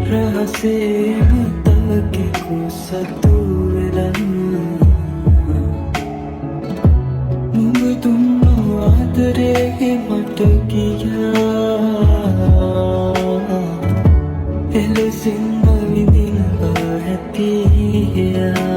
රහසේ මතකෙකු සතු වෙලා නුඹ දුන්නු ආදරේ මට ගියා එලෙසින්ම විඳිනවා හැකියා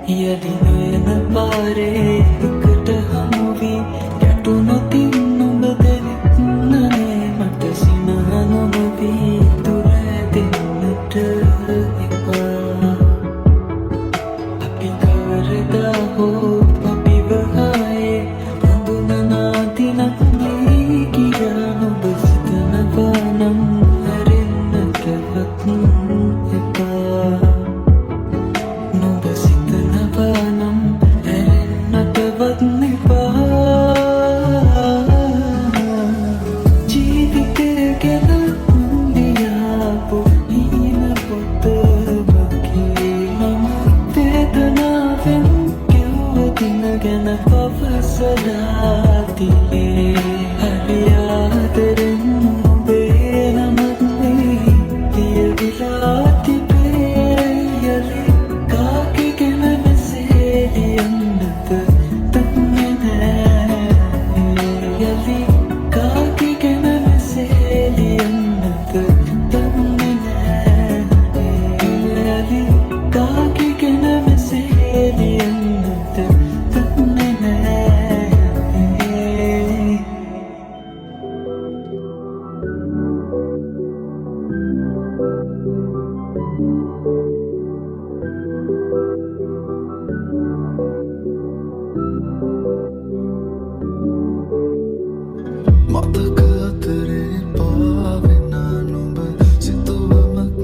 යලි නොයන පාරේ එකට හමු වී ගැටුනොතින් නුඹ දෙන්නනේ මට සිනහ නොමවී දුර දෙන්නට එපා අපි කවරදා හෝ අපිව ආයේ හඳුනනා දිනක් මේ කියා නුඹ සිතනවා නම් හැරෙන්නටවත් එපා නුඹ සිතනවා නම් හැරෙන්නටවත් එපා ජීවිතේ ගැන මුලියාපු හීන පොත වගේ මම වේදනාවෙන් කිව්ව දින ගැන පවසලා තියේ හරි ආදරෙන් ඔබේ නමක් මේ ලියවිලා තිබේ යලි කාගේ ගැන මෙසේ ලියන්නද දන්නේ නෑ යලි කාගේ ගැන මෙසේ ලියන්නද දන්නේ නෑ යලි කාගේ ගැන මෙසේ ලියන්නද දන්නේ නෑ මතක අතරේ පාවෙන නුඹ සිතුවමක්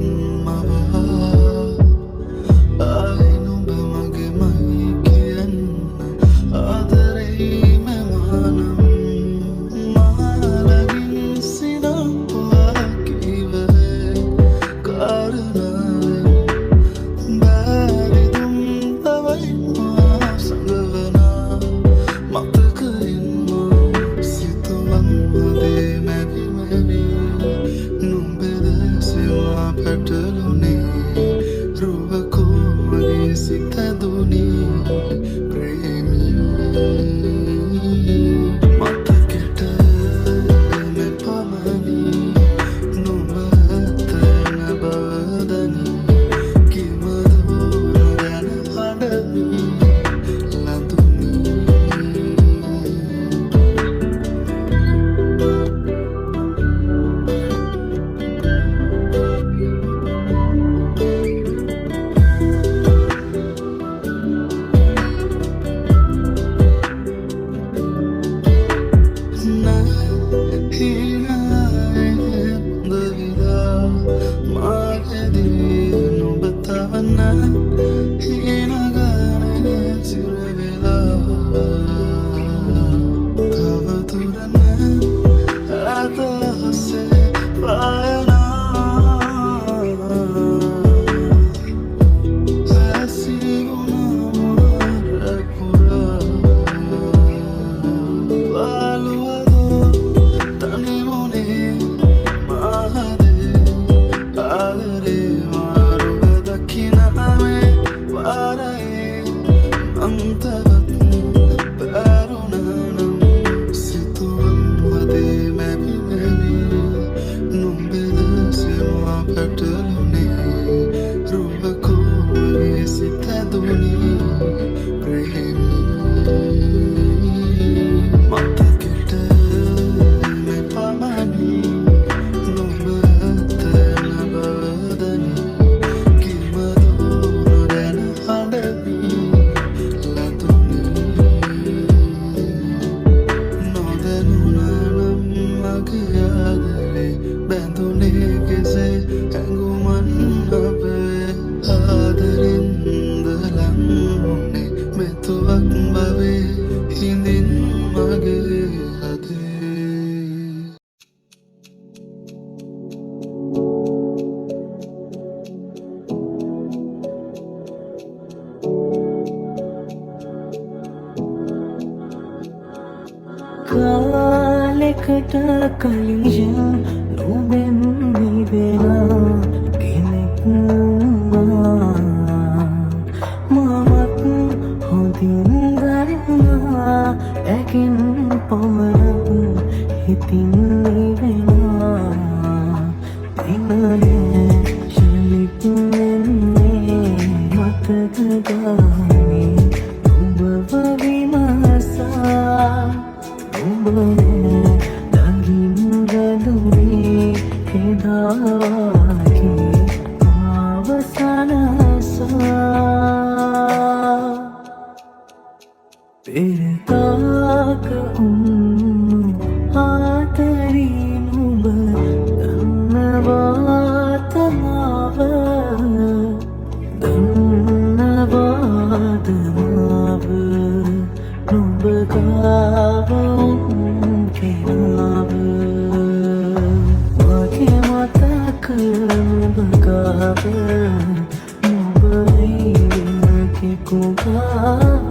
මවා ආයි නුඹ මගේමයි කියන්න ආදරේ මමනම් මාලගින් සිනපුවා කිව්වේ කාරණාවෙන් බැරිදුම් තමයි මා සංගවනා මතකයින් කාලෙකට කලින් නුඹෙන් නිවේ වාගේ අවසනසා පෙරතාක උන්නු ආතරින් ඔබ දන්නවාතමාව දන්නවාදමාව නුඹ ගාව කෙනාව මගේ මතක නුඹ ගාව නුඹ ඉන්නකි කුගාව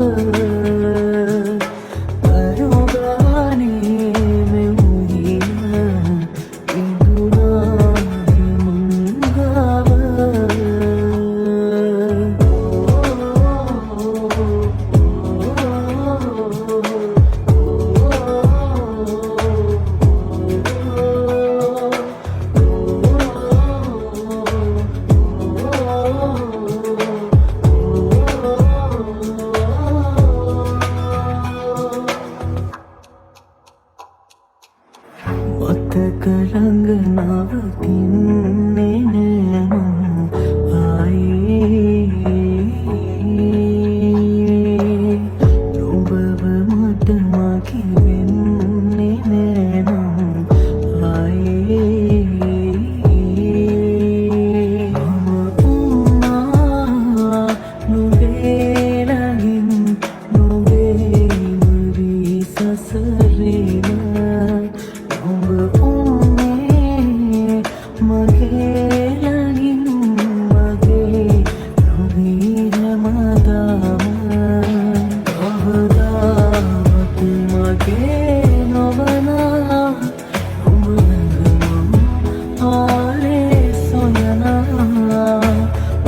මතක ළඟනවකින්නේ නෑම ආයේ නුඹව මට මගේ වෙන්නේ නෑනම් ආයේ මම උනා නුඹේ ළඟින් නුඹේ මවී සසරේම මගේ ළඟින් මගේ නොවීන මදාම කවදාවත් මගේ නොවනා ඔබ ළඟම ආලේ සොයනා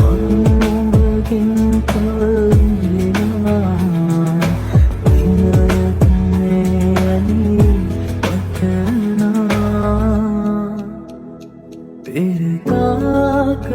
ඔබගෙන් පල්වෙනා පෙරතාක